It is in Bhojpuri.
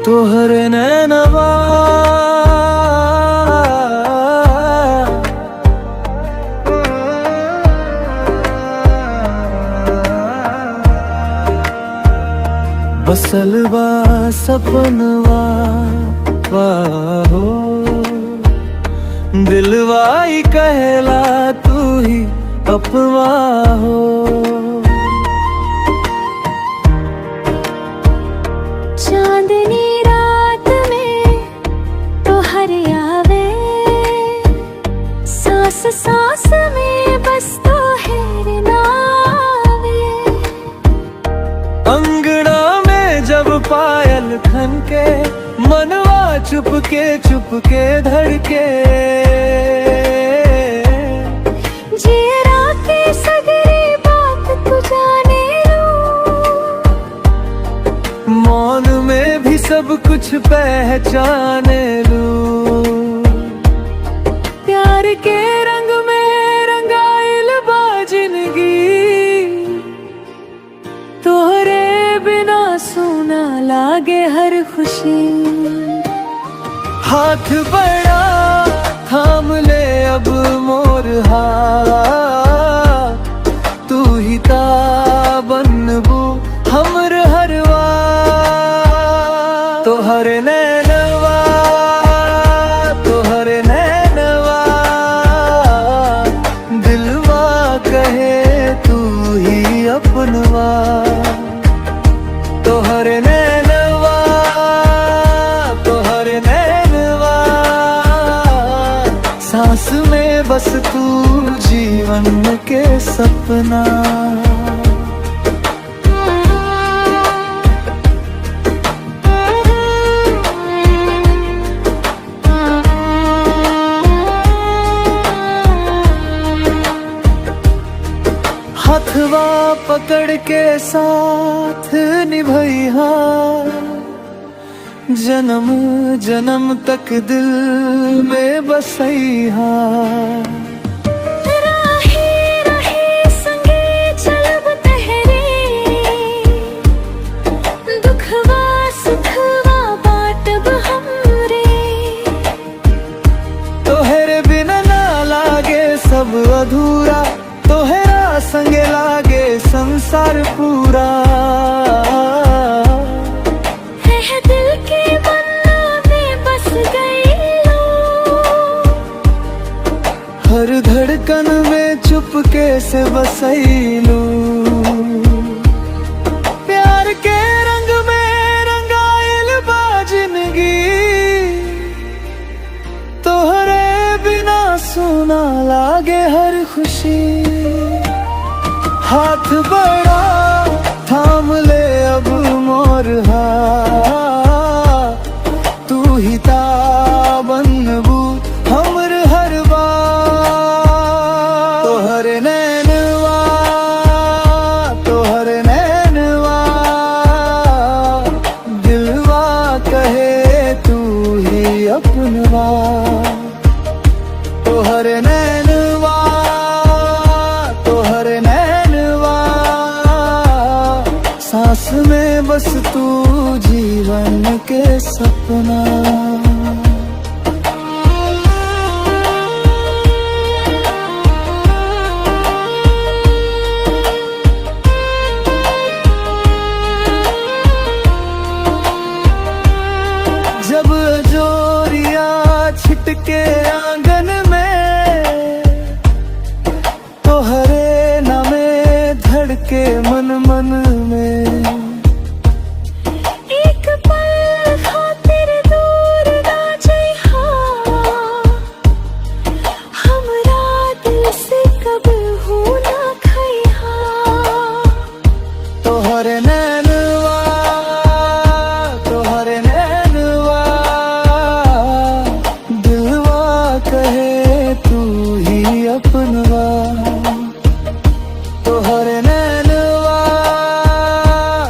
तोहरे नैनवा बसल बा सपनवा हो दिलवाई कहला तू ही अपवा हो। चांदनी रात में तो हर आवे, सांस सांस में बस तो है नावे। अंगना में जब पायल खनके मनवा चुपके धड़के। जीरा के सगरी बात तू जाने लूं, मौन में भी सब कुछ पहचाने लूं। प्यार के रंग में रंगाइल बा जिंदगी, तोहरे बिना सूना लागे हर खुशी। हाथ बड़ा थाम ले अब मोर हाथ, तू ही ता बनबू हमर हरवा। तोहर नैनवा तोहर नैनवा दिलवा कहे तू ही अपनवा। तोहर नैनवा तोहर नैनवा सांस में बस तू जीवन के सपना। हथवा पकड़ के साथ निभैया, जन्म जन्म तक दिल में बसैहा। राहे राहे संगे चलब तहरे, दुखवा सुखवा बाटब हमरे। तोहरे बिना ना लागे सब अधूरा, तोहरा संगे लागे संसार पूरा। है दिल के बन्ना में बस गई लो, हर धड़कन में चुपके से बसैलू। प्यार के रंग में रंगाइल बा जिंदगी, तोहरे बिना सुना लागे हर खुशी। हाथ बड़ा थाम ले अब मोर हाथ, तू ही ता बनबू हमर हरवा। तोहर नैनवा तोहर नैनवा दिलवा कहे तू ही अपनवा। तोहर नैनवा तोहर नैनवा सांस में बस तू जीवन के सपना। जब जोरिया छिटके आंगन में, तोहरे नामे धड़के मन मन